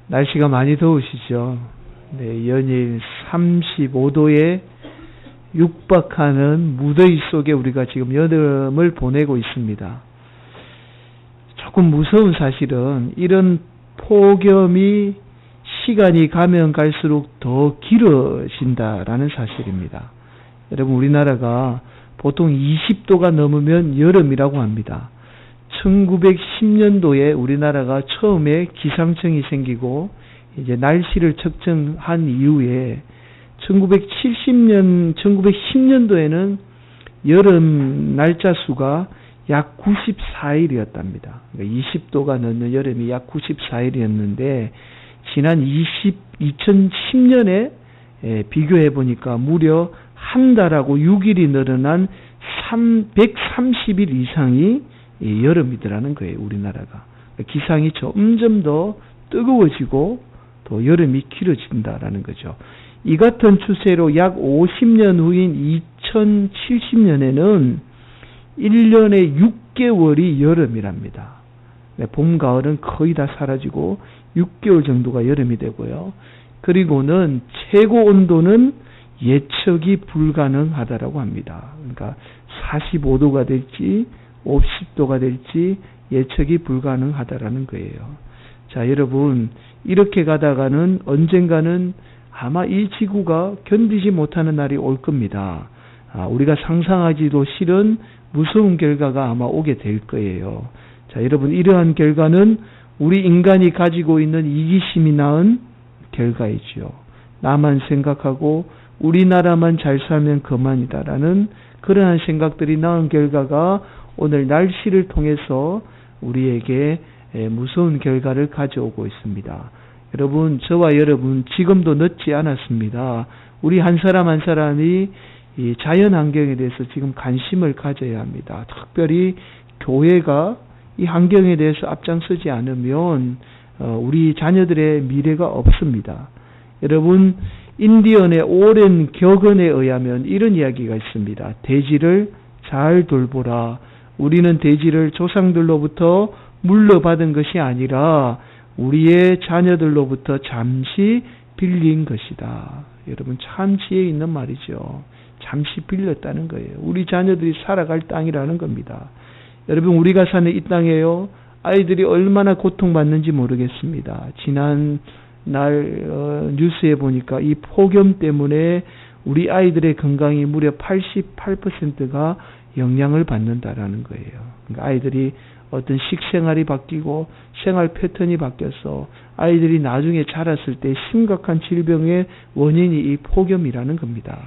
날씨가 많이 더우시죠? 네, 연일 35도에 육박하는 무더위 속에 우리가 지금 여름을 보내고 있습니다. 조금 무서운 사실은 이런 폭염이 시간이 가면 갈수록 더 길어진다라는 사실입니다. 여러분, 우리나라가 보통 20도가 넘으면 여름이라고 합니다. 1910년도에 우리나라가 처음에 기상청이 생기고 이제 날씨를 측정한 이후에 1910년도에는 여름 날짜 수가 약 94일이었답니다. 그러니까 20도가 넘는 여름이 약 94일이었는데 지난 2010년에 비교해 보니까 무려 한 달하고 6일이 늘어난 130일 이상이 여름이더라는 거예요, 우리나라가. 기상이 점점 더 뜨거워지고 또 여름이 길어진다라는 거죠. 이 같은 추세로 약 50년 후인 2070년에는 1년에 6개월이 여름이랍니다. 봄, 가을은 거의 다 사라지고 6개월 정도가 여름이 되고요. 그리고는 최고 온도는 예측이 불가능하다라고 합니다. 그러니까 45도가 될지 50도가 될지 예측이 불가능하다라는 거예요. 자, 여러분, 이렇게 가다가는 언젠가는 아마 이 지구가 견디지 못하는 날이 올 겁니다. 우리가 상상하지도 싫은 무서운 결과가 아마 오게 될 거예요. 자, 여러분, 이러한 결과는 우리 인간이 가지고 있는 이기심이 낳은 결과이지요. 나만 생각하고 우리나라만 잘 살면 그만이다라는 그러한 생각들이 낳은 결과가 오늘 날씨를 통해서 우리에게 무서운 결과를 가져오고 있습니다. 여러분, 저와 여러분 지금도 늦지 않았습니다. 우리 한 사람 한 사람이 이 자연 환경에 대해서 지금 관심을 가져야 합니다. 특별히 교회가 이 환경에 대해서 앞장서지 않으면 우리 자녀들의 미래가 없습니다. 여러분, 인디언의 오랜 격언에 의하면 이런 이야기가 있습니다. 대지를 잘 돌보라. 우리는 대지를 조상들로부터 물려받은 것이 아니라 우리의 자녀들로부터 잠시 빌린 것이다. 여러분, 참 지혜 있는 말이죠. 잠시 빌렸다는 거예요. 우리 자녀들이 살아갈 땅이라는 겁니다. 여러분, 우리가 사는 이 땅에요, 아이들이 얼마나 고통받는지 모르겠습니다. 지난 날 뉴스에 보니까 이 폭염 때문에 우리 아이들의 건강이 무려 88%가 영향을 받는다라는 거예요. 그러니까 아이들이 어떤 식생활이 바뀌고 생활 패턴이 바뀌어서 아이들이 나중에 자랐을 때 심각한 질병의 원인이 이 폭염이라는 겁니다.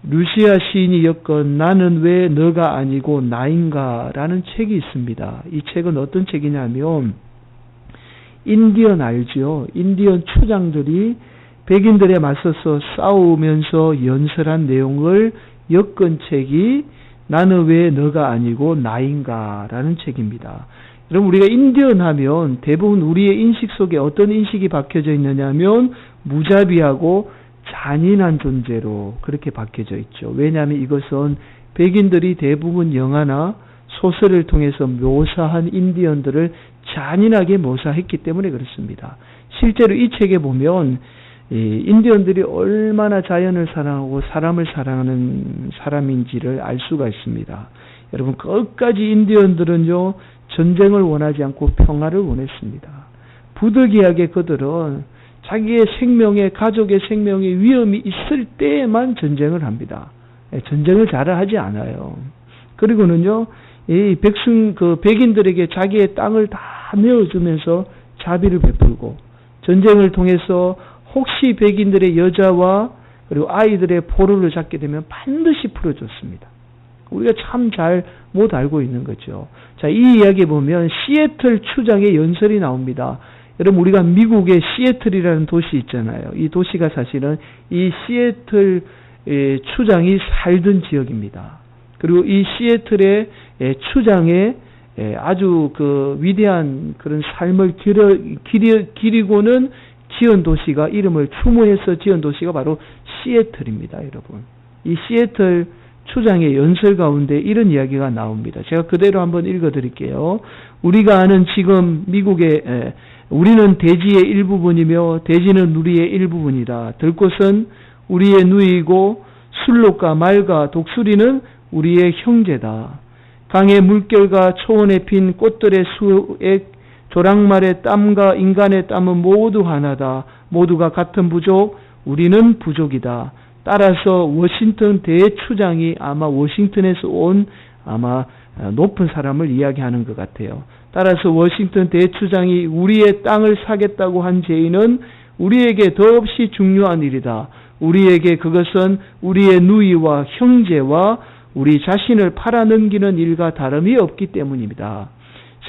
루시아 시인이 엮은 나는 왜 너가 아니고 나인가 라는 책이 있습니다. 이 책은 어떤 책이냐면 인디언 알죠? 인디언 추장들이 백인들에 맞서서 싸우면서 연설한 내용을 엮은 책이 나는 왜 너가 아니고 나인가 라는 책입니다. 여러분, 우리가 인디언 하면 대부분 우리의 인식 속에 어떤 인식이 박혀져 있느냐면 무자비하고 잔인한 존재로 그렇게 박혀져 있죠. 왜냐하면 이것은 백인들이 대부분 영화나 소설을 통해서 묘사한 인디언들을 잔인하게 묘사했기 때문에 그렇습니다. 실제로 이 책에 보면 인디언들이 얼마나 자연을 사랑하고 사람을 사랑하는 사람인지를 알 수가 있습니다. 여러분, 끝까지 인디언들은요, 전쟁을 원하지 않고 평화를 원했습니다. 부득이하게 그들은 자기의 생명에, 가족의 생명에 위험이 있을 때에만 전쟁을 합니다. 전쟁을 잘 하지 않아요. 그리고는요, 이 백인들에게 자기의 땅을 다 내어주면서 자비를 베풀고, 전쟁을 통해서 혹시 백인들의 여자와 그리고 아이들의 포로를 잡게 되면 반드시 풀어줬습니다. 우리가 참 잘 못 알고 있는 거죠. 자, 이 이야기에 보면 시애틀 추장의 연설이 나옵니다. 여러분, 우리가 미국의 시애틀이라는 도시 있잖아요. 이 도시가 사실은 이 시애틀 추장이 살던 지역입니다. 그리고 이 시애틀의 추장의 아주 그 위대한 그런 삶을 기리고는 지은 도시가, 이름을 추모해서 지은 도시가 바로 시애틀입니다, 여러분. 이 시애틀 추장의 연설 가운데 이런 이야기가 나옵니다. 제가 그대로 한번 읽어드릴게요. 우리가 아는 지금 미국의 우리는 대지의 일부분이며 대지는 우리의 일부분이다. 들꽃은 우리의 누이고 술록과 말과 독수리는 우리의 형제다. 강의 물결과 초원에 핀 꽃들의 수액, 조랑말의 땀과 인간의 땀은 모두 하나다. 모두가 같은 부족, 우리는 부족이다. 따라서 워싱턴 대추장이 아마 워싱턴에서 온 아마 높은 사람을 이야기하는 것 같아요. 따라서 워싱턴 대추장이 우리의 땅을 사겠다고 한 제의는 우리에게 더없이 중요한 일이다. 우리에게 그것은 우리의 누이와 형제와 우리 자신을 팔아넘기는 일과 다름이 없기 때문입니다.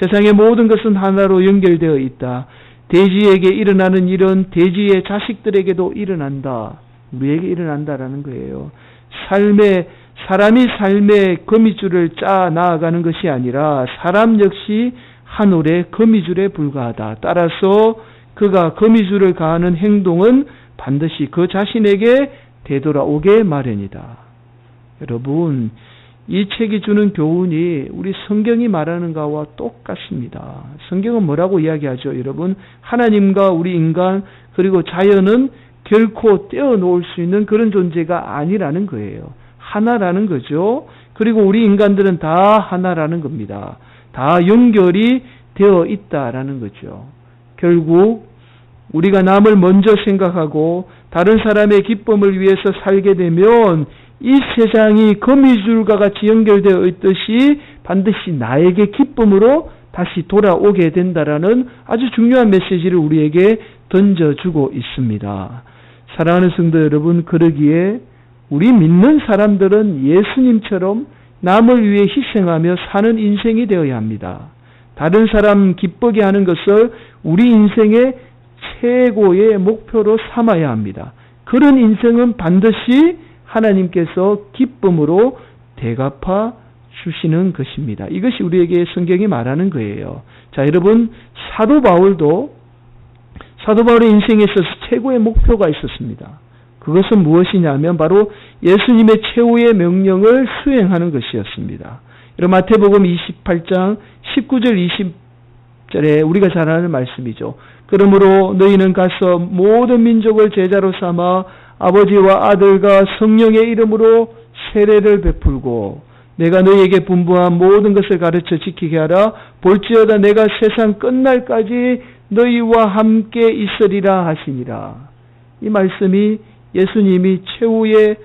세상의 모든 것은 하나로 연결되어 있다. 대지에게 일어나는 일은 대지의 자식들에게도 일어난다. 우리에게 일어난다라는 거예요. 사람이 삶의 거미줄을 짜 나아가는 것이 아니라 사람 역시 한 올의 거미줄에 불과하다. 따라서 그가 거미줄을 가하는 행동은 반드시 그 자신에게 되돌아오게 마련이다. 여러분, 이 책이 주는 교훈이 우리 성경이 말하는 것과 똑같습니다. 성경은 뭐라고 이야기하죠? 여러분, 하나님과 우리 인간 그리고 자연은 결코 떼어놓을 수 있는 그런 존재가 아니라는 거예요. 하나라는 거죠. 그리고 우리 인간들은 다 하나라는 겁니다. 다 연결이 되어 있다라는 거죠. 결국 우리가 남을 먼저 생각하고 다른 사람의 기쁨을 위해서 살게 되면 이 세상이 거미줄과 같이 연결되어 있듯이 반드시 나에게 기쁨으로 다시 돌아오게 된다라는 아주 중요한 메시지를 우리에게 던져주고 있습니다. 사랑하는 성도 여러분, 그러기에 우리 믿는 사람들은 예수님처럼 남을 위해 희생하며 사는 인생이 되어야 합니다. 다른 사람 기쁘게 하는 것을 우리 인생의 최고의 목표로 삼아야 합니다. 그런 인생은 반드시 하나님께서 기쁨으로 대갚아 주시는 것입니다. 이것이 우리에게 성경이 말하는 거예요. 자, 여러분, 사도 바울의 인생에 있어서 최고의 목표가 있었습니다. 그것은 무엇이냐면 바로 예수님의 최후의 명령을 수행하는 것이었습니다. 여러분, 마태복음 28장 19절 20절에 우리가 잘 아는 말씀이죠. 그러므로 너희는 가서 모든 민족을 제자로 삼아 아버지와 아들과 성령의 이름으로 세례를 베풀고 내가 너희에게 분부한 모든 것을 가르쳐 지키게 하라. 볼지어다 내가 세상 끝날까지 너희와 함께 있으리라 하시니라. 이 말씀이 예수님이 최후의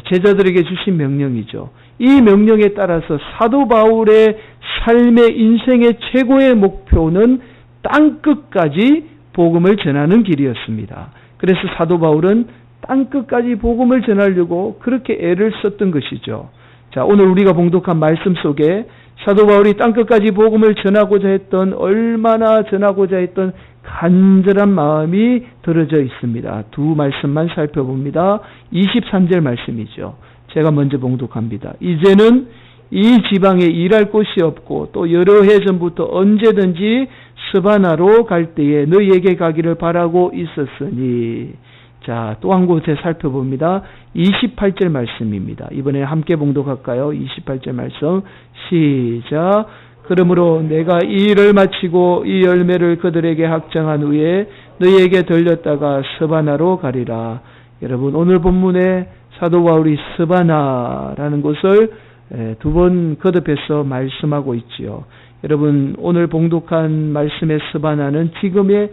제자들에게 주신 명령이죠. 이 명령에 따라서 사도 바울의 삶의 인생의 최고의 목표는 땅끝까지 복음을 전하는 길이었습니다. 그래서 사도 바울은 땅끝까지 복음을 전하려고 그렇게 애를 썼던 것이죠. 자, 오늘 우리가 봉독한 말씀 속에 사도 바울이 땅끝까지 복음을 전하고자 했던, 얼마나 전하고자 했던 간절한 마음이 들어져 있습니다. 두 말씀만 살펴봅니다. 23절 말씀이죠. 제가 먼저 봉독합니다. 이제는 이 지방에 일할 곳이 없고 또 여러 해 전부터 언제든지 스바나로 갈 때에 너희에게 가기를 바라고 있었으니. 자, 또 한 곳에 살펴봅니다. 28절 말씀입니다. 이번에 함께 봉독할까요? 28절 말씀 시작. 그러므로 내가 이 일을 마치고 이 열매를 그들에게 확정한 후에 너희에게 들렸다가 스바나로 가리라. 여러분, 오늘 본문에 사도 바울이 스바나라는 곳을 두 번 거듭해서 말씀하고 있지요. 여러분, 오늘 봉독한 말씀의 스바나는 지금의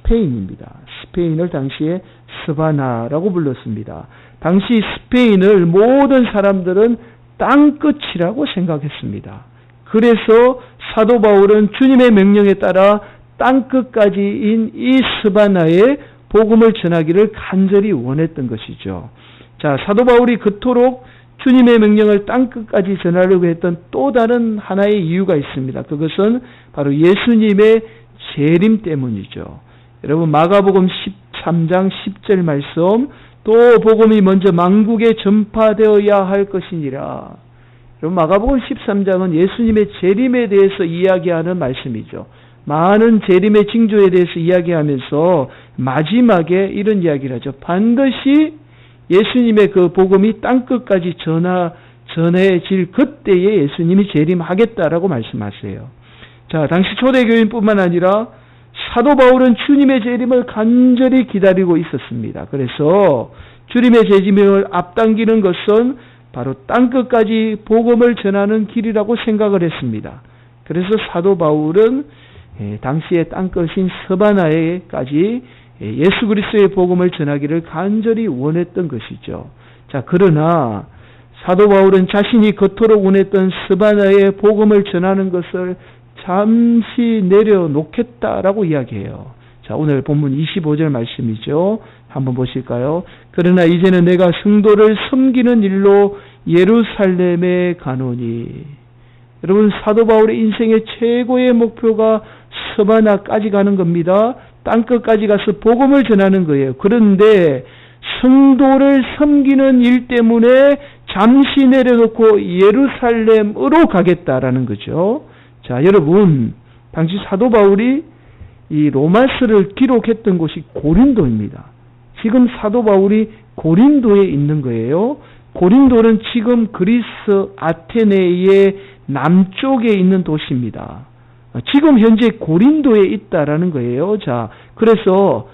스페인입니다. 스페인을 당시에 스바나라고 불렀습니다. 당시 스페인을 모든 사람들은 땅끝이라고 생각했습니다. 그래서 사도 바울은 주님의 명령에 따라 땅끝까지인 이 스바나에 복음을 전하기를 간절히 원했던 것이죠. 자, 사도 바울이 그토록 주님의 명령을 땅끝까지 전하려고 했던 또 다른 하나의 이유가 있습니다. 그것은 바로 예수님의 재림 때문이죠. 여러분, 마가복음 13장 10절 말씀, 또 복음이 먼저 만국에 전파되어야 할 것이니라. 여러분, 마가복음 13장은 예수님의 재림에 대해서 이야기하는 말씀이죠. 많은 재림의 징조에 대해서 이야기하면서 마지막에 이런 이야기를 하죠. 반드시 예수님의 그 복음이 땅끝까지 전해질 그때에 예수님이 재림하겠다라고 말씀하세요. 자, 당시 초대교인뿐만 아니라 사도 바울은 주님의 재림을 간절히 기다리고 있었습니다. 그래서 주님의 재림을 앞당기는 것은 바로 땅끝까지 복음을 전하는 길이라고 생각을 했습니다. 그래서 사도 바울은 당시의 땅끝인 서바나에까지 예수 그리스도의 복음을 전하기를 간절히 원했던 것이죠. 자, 그러나 사도 바울은 자신이 그토록 원했던 스바나의 복음을 전하는 것을 잠시 내려놓겠다라고 이야기해요. 자, 오늘 본문 25절 말씀이죠. 한번 보실까요? 그러나 이제는 내가 성도를 섬기는 일로 예루살렘에 가노니. 여러분, 사도 바울의 인생의 최고의 목표가 스바나까지 가는 겁니다. 땅끝까지 가서 복음을 전하는 거예요. 그런데 성도를 섬기는 일 때문에 잠시 내려놓고 예루살렘으로 가겠다라는 거죠. 자, 여러분, 당시 사도 바울이 이 로마서를 기록했던 곳이 고린도입니다. 지금 사도 바울이 고린도에 있는 거예요. 고린도는 지금 그리스 아테네의 남쪽에 있는 도시입니다. 지금 현재 고린도에 있다라는 거예요. 자, 그래서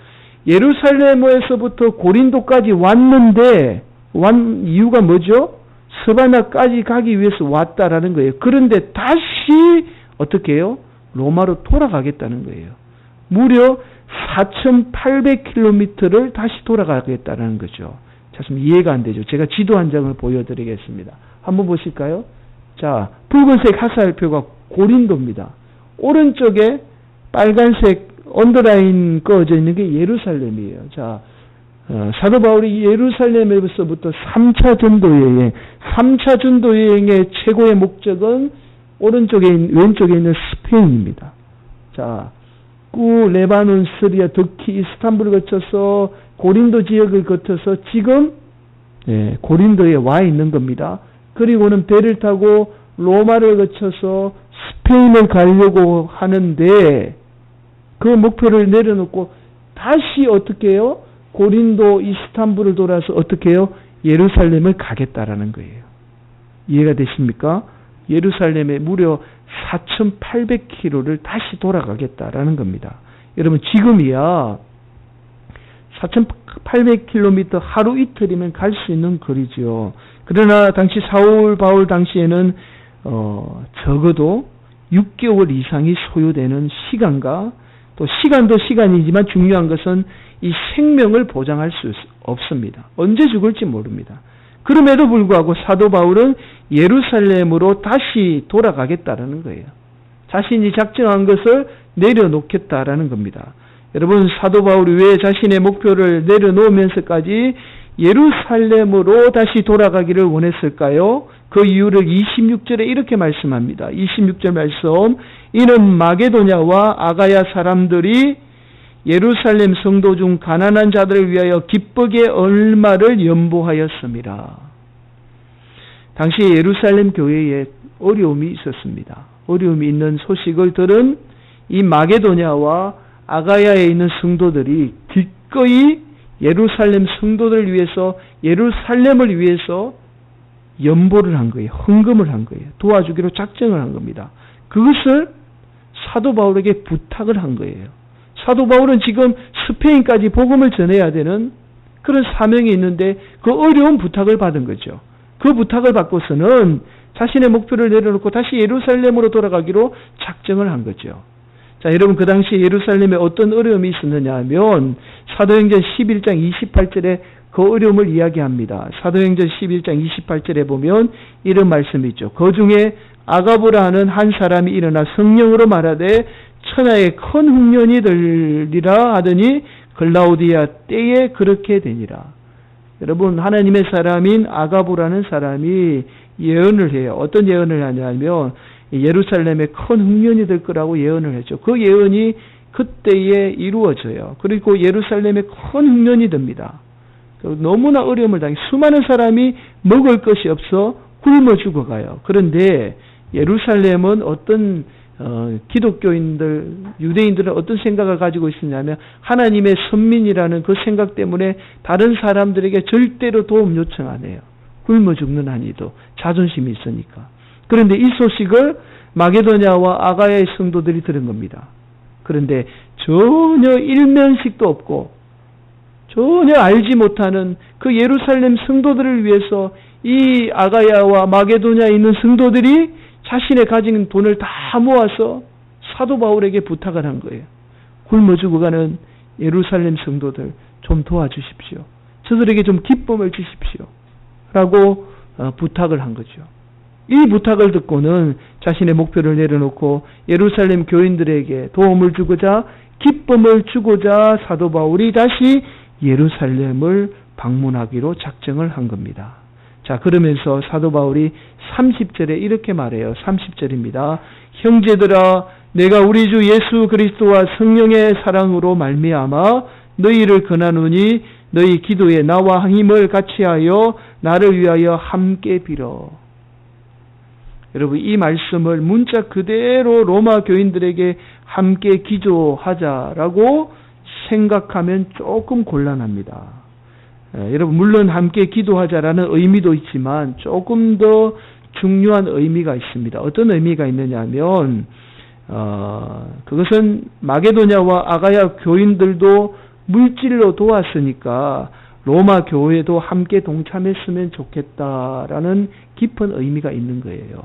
예루살렘에서부터 고린도까지 왔는데 완 이유가 뭐죠? 스바나까지 가기 위해서 왔다라는 거예요. 그런데 다시 어떻게 해요? 로마로 돌아가겠다는 거예요. 무려 4,800km를 다시 돌아가겠다는 거죠. 자, 좀 이해가 안 되죠. 제가 지도 한 장을 보여드리겠습니다. 한번 보실까요? 자, 붉은색 화살표가 고린도입니다. 오른쪽에 빨간색 언더라인 꺼져 있는 게 예루살렘이에요. 자, 사도 바울이 예루살렘에서부터 3차 전도 여행, 3차 전도 여행의 최고의 목적은 왼쪽에 있는 스페인입니다. 자, 꾸 레바논, 시리아, 터키, 이스탄불을 거쳐서 고린도 지역을 거쳐서 지금 고린도에 와 있는 겁니다. 그리고는 배를 타고 로마를 거쳐서 스페인을 가려고 하는데 그 목표를 내려놓고 다시 어떻게 해요? 고린도, 이스탄불을 돌아서 어떻게 해요? 예루살렘을 가겠다라는 거예요. 이해가 되십니까? 예루살렘에 무려 4,800km를 다시 돌아가겠다라는 겁니다. 여러분, 지금이야 4,800km 하루 이틀이면 갈 수 있는 거리죠. 그러나 당시 사울 바울 당시에는 적어도 6개월 이상이 소요되는 시간과 또 시간도 시간이지만 중요한 것은 이 생명을 보장할 수 없습니다. 언제 죽을지 모릅니다. 그럼에도 불구하고 사도 바울은 예루살렘으로 다시 돌아가겠다라는 거예요. 자신이 작정한 것을 내려놓겠다라는 겁니다. 여러분, 사도 바울이 왜 자신의 목표를 내려놓으면서까지 예루살렘으로 다시 돌아가기를 원했을까요? 그 이유를 26절에 이렇게 말씀합니다. 26절 말씀, 이는 마게도냐와 아가야 사람들이 예루살렘 성도 중 가난한 자들을 위하여 기쁘게 얼마를 연보하였습니다. 당시 예루살렘 교회에 어려움이 있었습니다. 어려움이 있는 소식을 들은 이 마게도냐와 아가야에 있는 성도들이 기꺼이 예루살렘 성도들을 위해서, 예루살렘을 위해서 연보를 한 거예요. 헌금을 한 거예요. 도와주기로 작정을 한 겁니다. 그것을 사도 바울에게 부탁을 한 거예요. 사도 바울은 지금 스페인까지 복음을 전해야 되는 그런 사명이 있는데 그 어려운 부탁을 받은 거죠. 그 부탁을 받고서는 자신의 목표를 내려놓고 다시 예루살렘으로 돌아가기로 작정을 한 거죠. 자, 여러분, 그 당시 예루살렘에 어떤 어려움이 있었느냐 하면 사도행전 11장 28절에 그 어려움을 이야기합니다. 사도행전 11장 28절에 보면 이런 말씀이 있죠. 그 중에 아가보라 하는 한 사람이 일어나 성령으로 말하되 천하에 큰 흉년이 들리라 하더니 글라우디아 때에 그렇게 되니라. 여러분, 하나님의 사람인 아가보라는 사람이 예언을 해요. 어떤 예언을 하냐면 예루살렘에 큰 흉년이 될 거라고 예언을 했죠. 그 예언이 그때에 이루어져요. 그리고 예루살렘에 큰 흉년이 됩니다. 너무나 어려움을 당해 수많은 사람이 먹을 것이 없어 굶어 죽어가요. 그런데 예루살렘은 어떤 기독교인들, 유대인들은 어떤 생각을 가지고 있었냐면 하나님의 선민이라는 그 생각 때문에 다른 사람들에게 절대로 도움 요청 안 해요. 굶어 죽는 한이도 자존심이 있으니까. 그런데 이 소식을 마게도냐와 아가야의 성도들이 들은 겁니다. 그런데 전혀 일면식도 없고 전혀 알지 못하는 그 예루살렘 성도들을 위해서 이 아가야와 마게도냐에 있는 성도들이 자신의 가진 돈을 다 모아서 사도 바울에게 부탁을 한 거예요. 굶어 죽어가는 예루살렘 성도들 좀 도와주십시오. 저들에게 좀 기쁨을 주십시오. 라고 부탁을 한 거죠. 이 부탁을 듣고는 자신의 목표를 내려놓고 예루살렘 교인들에게 도움을 주고자 기쁨을 주고자 사도 바울이 다시 예루살렘을 방문하기로 작정을 한 겁니다. 자, 그러면서 사도 바울이 30절에 이렇게 말해요. 30절입니다. 형제들아, 내가 우리 주 예수 그리스도와 성령의 사랑으로 말미암아 너희를 권하노니 너희 기도에 나와 힘을 같이하여 나를 위하여 함께 빌어. 여러분, 이 말씀을 문자 그대로 로마 교인들에게 함께 기도하자라고 생각하면 조금 곤란합니다. 여러분, 물론 함께 기도하자라는 의미도 있지만 조금 더 중요한 의미가 있습니다. 어떤 의미가 있느냐 하면 그것은 마게도냐와 아가야 교인들도 물질로 도왔으니까 로마 교회도 함께 동참했으면 좋겠다라는 깊은 의미가 있는 거예요.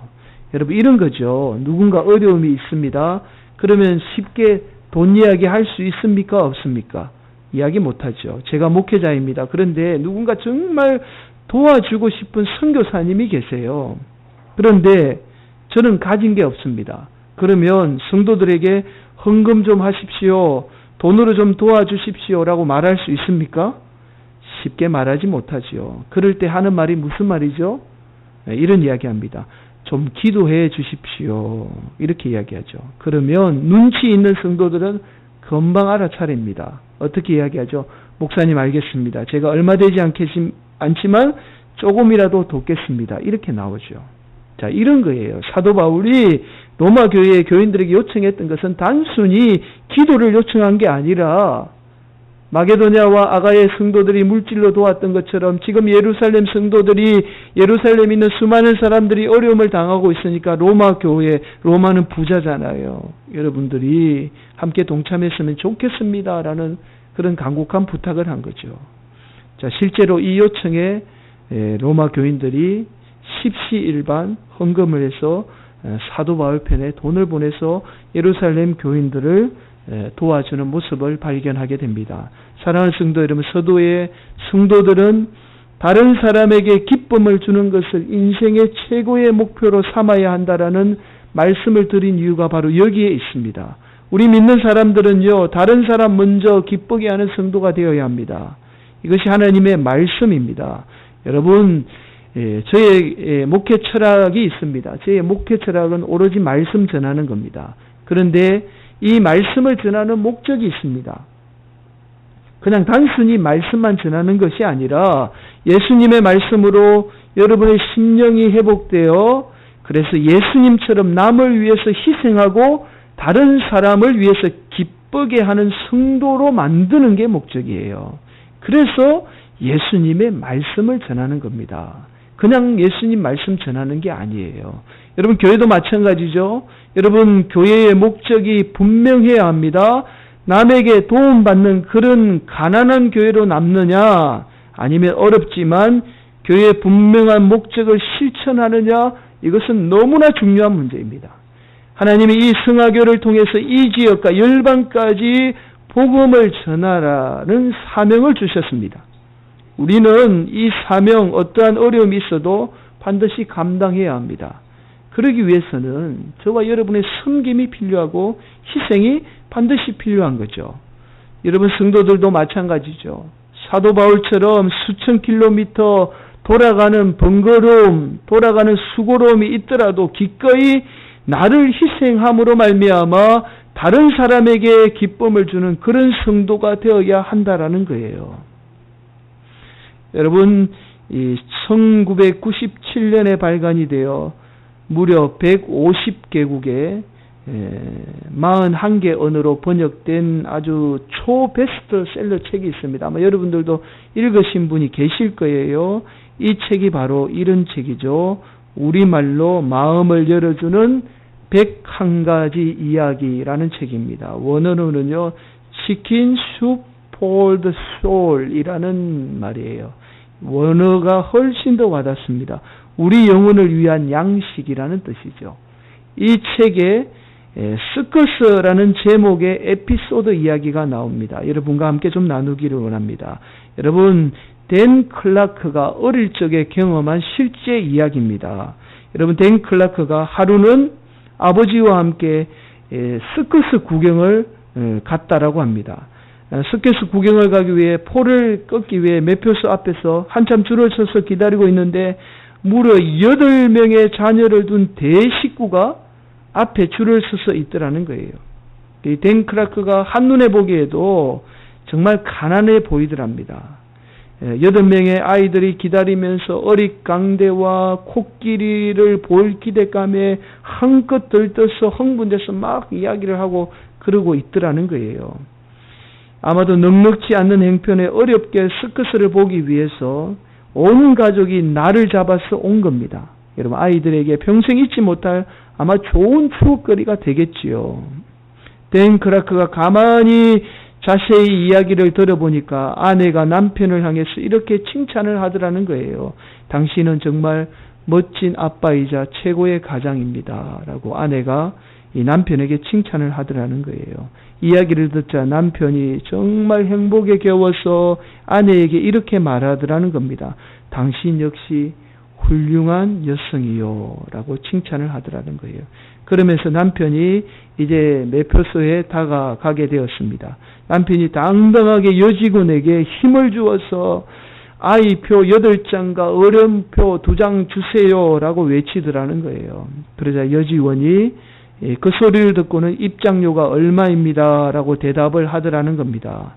여러분, 이런 거죠. 누군가 어려움이 있습니다. 그러면 쉽게 돈 이야기 할 수 있습니까? 없습니까? 이야기 못하죠. 제가 목회자입니다. 그런데 누군가 정말 도와주고 싶은 선교사님이 계세요. 그런데 저는 가진 게 없습니다. 그러면 성도들에게 헌금 좀 하십시오. 돈으로 좀 도와주십시오라고 말할 수 있습니까? 쉽게 말하지 못하지요. 그럴 때 하는 말이 무슨 말이죠? 이런 이야기합니다. 좀 기도해 주십시오. 이렇게 이야기하죠. 그러면 눈치 있는 성도들은 금방 알아차립니다. 어떻게 이야기하죠? 목사님 알겠습니다. 제가 얼마 되지 않지만 조금이라도 돕겠습니다. 이렇게 나오죠. 자, 이런 거예요. 사도 바울이 로마 교회의 교인들에게 요청했던 것은 단순히 기도를 요청한 게 아니라 마게도냐와 아가의 성도들이 물질로 도왔던 것처럼 지금 예루살렘 성도들이 예루살렘에 있는 수많은 사람들이 어려움을 당하고 있으니까 로마 교회, 로마는 부자잖아요. 여러분들이 함께 동참했으면 좋겠습니다라는 그런 간곡한 부탁을 한 거죠. 자, 실제로 이 요청에 로마 교인들이 십시일반 헌금을 해서 사도 바울 편에 돈을 보내서 예루살렘 교인들을 도와주는 모습을 발견하게 됩니다. 사랑하는 성도 여러분, 서도의 성도들은 다른 사람에게 기쁨을 주는 것을 인생의 최고의 목표로 삼아야 한다라는 말씀을 드린 이유가 바로 여기에 있습니다. 우리 믿는 사람들은요, 다른 사람 먼저 기쁘게 하는 성도가 되어야 합니다. 이것이 하나님의 말씀입니다. 여러분, 저의 목회 철학이 있습니다. 저의 목회 철학은 오로지 말씀 전하는 겁니다. 그런데 이 말씀을 전하는 목적이 있습니다. 그냥 단순히 말씀만 전하는 것이 아니라 예수님의 말씀으로 여러분의 심령이 회복되어 그래서 예수님처럼 남을 위해서 희생하고 다른 사람을 위해서 기쁘게 하는 성도로 만드는 게 목적이에요. 그래서 예수님의 말씀을 전하는 겁니다. 그냥 예수님 말씀 전하는 게 아니에요. 여러분, 교회도 마찬가지죠. 여러분, 교회의 목적이 분명해야 합니다. 남에게 도움받는 그런 가난한 교회로 남느냐, 아니면 어렵지만 교회의 분명한 목적을 실천하느냐, 이것은 너무나 중요한 문제입니다. 하나님이 이 성화교를 통해서 이 지역과 열방까지 복음을 전하라는 사명을 주셨습니다. 우리는 이 사명, 어떠한 어려움이 있어도 반드시 감당해야 합니다. 그러기 위해서는 저와 여러분의 섬김이 필요하고 희생이 반드시 필요한 거죠. 여러분, 성도들도 마찬가지죠. 사도 바울처럼 수천 킬로미터 돌아가는 번거로움, 돌아가는 수고로움이 있더라도 기꺼이 나를 희생함으로 말미암아 다른 사람에게 기쁨을 주는 그런 성도가 되어야 한다라는 거예요. 여러분, 1997년에 발간이 되어 무려 150개국에 41개 언어로 번역된 아주 초베스트셀러 책이 있습니다. 아마 여러분들도 읽으신 분이 계실 거예요. 이 책이 바로 이런 책이죠. 우리말로 마음을 열어주는 101가지 이야기라는 책입니다. 원어로는요, 치킨 숲 폴드 솔이라는 말이에요. 원어가 훨씬 더 와닿습니다. 우리 영혼을 위한 양식이라는 뜻이죠. 이 책에 스커스라는 제목의 에피소드 이야기가 나옵니다. 여러분과 함께 좀 나누기를 원합니다. 여러분, 댄 클라크가 어릴 적에 경험한 실제 이야기입니다. 여러분, 댄 클라크가 하루는 아버지와 함께 스커스 구경을 갔다라고 합니다. 스커스 구경을 가기 위해 포를 꺾기 위해 매표소 앞에서 한참 줄을 서서 기다리고 있는데 무려 8명의 자녀를 둔 대식구가 앞에 줄을 서서 있더라는 거예요. 이 댄 클라크가 한눈에 보기에도 정말 가난해 보이더랍니다. 8명의 아이들이 기다리면서 어릿강대와 코끼리를 볼 기대감에 한껏 들떠서 흥분돼서 막 이야기를 하고 그러고 있더라는 거예요. 아마도 넉넉지 않는 행편에 어렵게 스커스를 보기 위해서 온 가족이 날을 잡아서 온 겁니다. 여러분, 아이들에게 평생 잊지 못할 아마 좋은 추억거리가 되겠지요. 댄 클라크가 가만히 자세히 이야기를 들어보니까 아내가 남편을 향해서 이렇게 칭찬을 하더라는 거예요. 당신은 정말 멋진 아빠이자 최고의 가장입니다. 라고 아내가 이 남편에게 칭찬을 하더라는 거예요. 이야기를 듣자 남편이 정말 행복에 겨워서 아내에게 이렇게 말하더라는 겁니다. 당신 역시 훌륭한 여성이요. 라고 칭찬을 하더라는 거예요. 그러면서 남편이 이제 매표소에 다가가게 되었습니다. 남편이 당당하게 여직원에게 힘을 주어서 아이표 8장과 어른표 2장 주세요. 라고 외치더라는 거예요. 그러자 여직원이 그 소리를 듣고는 입장료가 얼마입니다. 라고 대답을 하더라는 겁니다.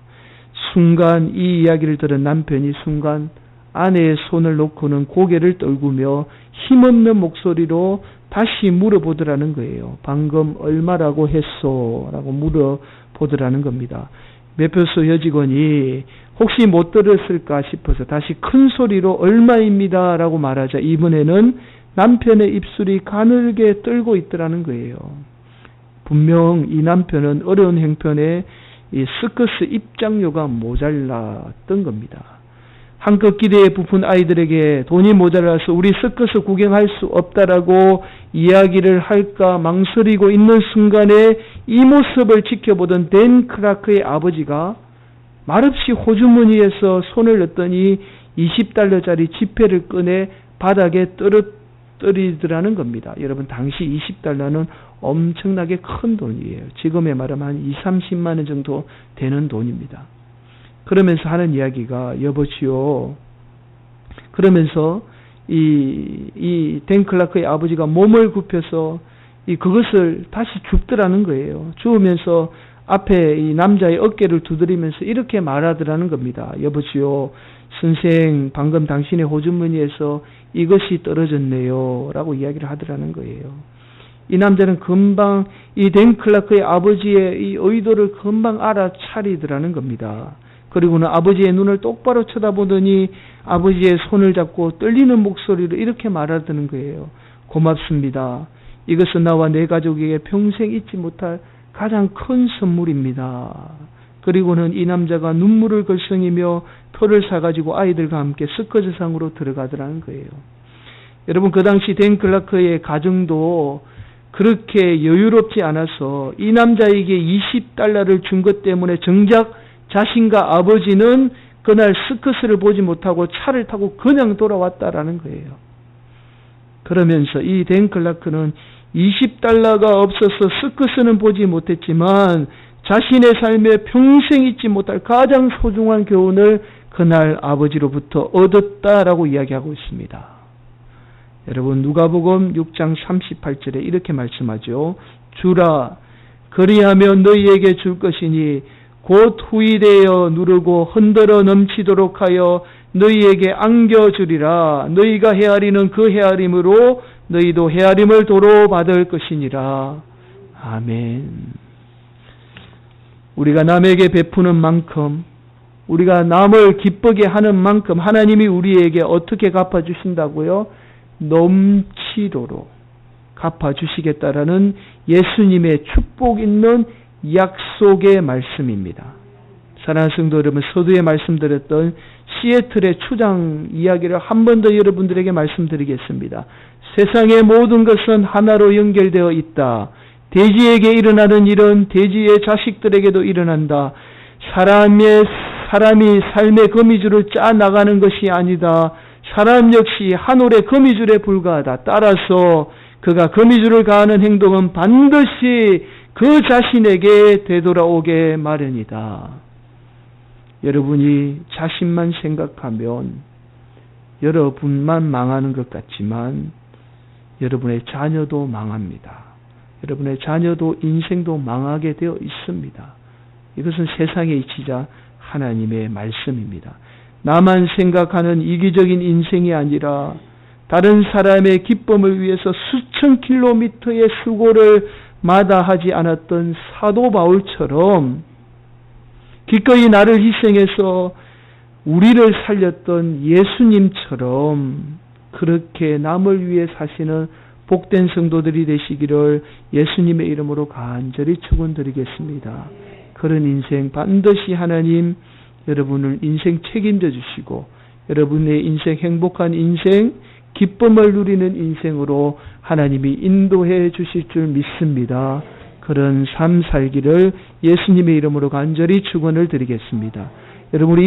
순간 이 이야기를 들은 남편이 순간 아내의 손을 놓고는 고개를 떨구며 힘없는 목소리로 다시 물어보더라는 거예요. 방금 얼마라고 했소? 라고 물어보더라는 겁니다. 매표소 여직원이 혹시 못 들었을까 싶어서 다시 큰 소리로 얼마입니다. 라고 말하자 이번에는 남편의 입술이 가늘게 떨고 있더라는 거예요. 분명 이 남편은 어려운 행편에 이 스커스 입장료가 모자랐던 겁니다. 한껏 기대에 부푼 아이들에게 돈이 모자라서 우리 서커스 구경할 수 없다라고 이야기를 할까 망설이고 있는 순간에 이 모습을 지켜보던 댄 클라크의 아버지가 말없이 호주머니에서 손을 넣더니 $20짜리 지폐를 꺼내 바닥에 떨어뜨리더라는 겁니다. 여러분, 당시 $20는 엄청나게 큰 돈이에요. 지금의 말하면 한 20-30만 원 정도 되는 돈입니다. 그러면서 하는 이야기가, 여보시오, 그러면서 이 댄 클라크의 아버지가 몸을 굽혀서 그것을 다시 줍더라는 거예요. 주우면서 앞에 이 남자의 어깨를 두드리면서 이렇게 말하더라는 겁니다. 여보시오, 선생, 방금 당신의 호주머니에서 이것이 떨어졌네요. 라고 이야기를 하더라는 거예요. 이 남자는 금방 이 댄 클라크의 아버지의 이 의도를 금방 알아차리더라는 겁니다. 그리고는 아버지의 눈을 똑바로 쳐다보더니 아버지의 손을 잡고 떨리는 목소리로 이렇게 말하더는 거예요. 고맙습니다. 이것은 나와 내 가족에게 평생 잊지 못할 가장 큰 선물입니다. 그리고는 이 남자가 눈물을 글썽이며 표를 사가지고 아이들과 함께 스커트상으로 들어가더라는 거예요. 여러분, 그 당시 댄 클라크의 가정도 그렇게 여유롭지 않아서 이 남자에게 $20를 준 것 때문에 정작 자신과 아버지는 그날 스커스를 보지 못하고 차를 타고 그냥 돌아왔다라는 거예요. 그러면서 이 댄 클라크는 $20가 없어서 스커스는 보지 못했지만 자신의 삶에 평생 잊지 못할 가장 소중한 교훈을 그날 아버지로부터 얻었다라고 이야기하고 있습니다. 여러분, 누가복음 6장 38절에 이렇게 말씀하죠. 주라, 그리하면 너희에게 줄 것이니 곧 후이되어 누르고 흔들어 넘치도록 하여 너희에게 안겨주리라. 너희가 헤아리는 그 헤아림으로 너희도 헤아림을 도로 받을 것이니라. 아멘. 우리가 남에게 베푸는 만큼, 우리가 남을 기쁘게 하는 만큼 하나님이 우리에게 어떻게 갚아주신다고요? 넘치도록. 갚아주시겠다라는 예수님의 축복 있는 약속의 말씀입니다. 사랑하는 성도 여러분, 서두에 말씀드렸던 시애틀의 추장 이야기를 한 번 더 여러분들에게 말씀드리겠습니다. 세상의 모든 것은 하나로 연결되어 있다. 돼지에게 일어나는 일은 돼지의 자식들에게도 일어난다. 사람이 삶의 거미줄을 짜 나가는 것이 아니다. 사람 역시 한 올의 거미줄에 불과하다. 따라서 그가 거미줄을 가하는 행동은 반드시 그 자신에게 되돌아오게 마련이다. 여러분이 자신만 생각하면 여러분만 망하는 것 같지만 여러분의 자녀도 망합니다. 여러분의 자녀도 인생도 망하게 되어 있습니다. 이것은 세상에 이치자 하나님의 말씀입니다. 나만 생각하는 이기적인 인생이 아니라 다른 사람의 기쁨을 위해서 수천 킬로미터의 수고를 마다하지 않았던 사도 바울처럼 기꺼이 나를 희생해서 우리를 살렸던 예수님처럼 그렇게 남을 위해 사시는 복된 성도들이 되시기를 예수님의 이름으로 간절히 축원드리겠습니다. 그런 인생 반드시 하나님 여러분을 인생 책임져 주시고 여러분의 인생 행복한 인생 기쁨을 누리는 인생으로 하나님이 인도해 주실 줄 믿습니다. 그런 삶 살기를 예수님의 이름으로 간절히 축원을 드리겠습니다. 여러분 우리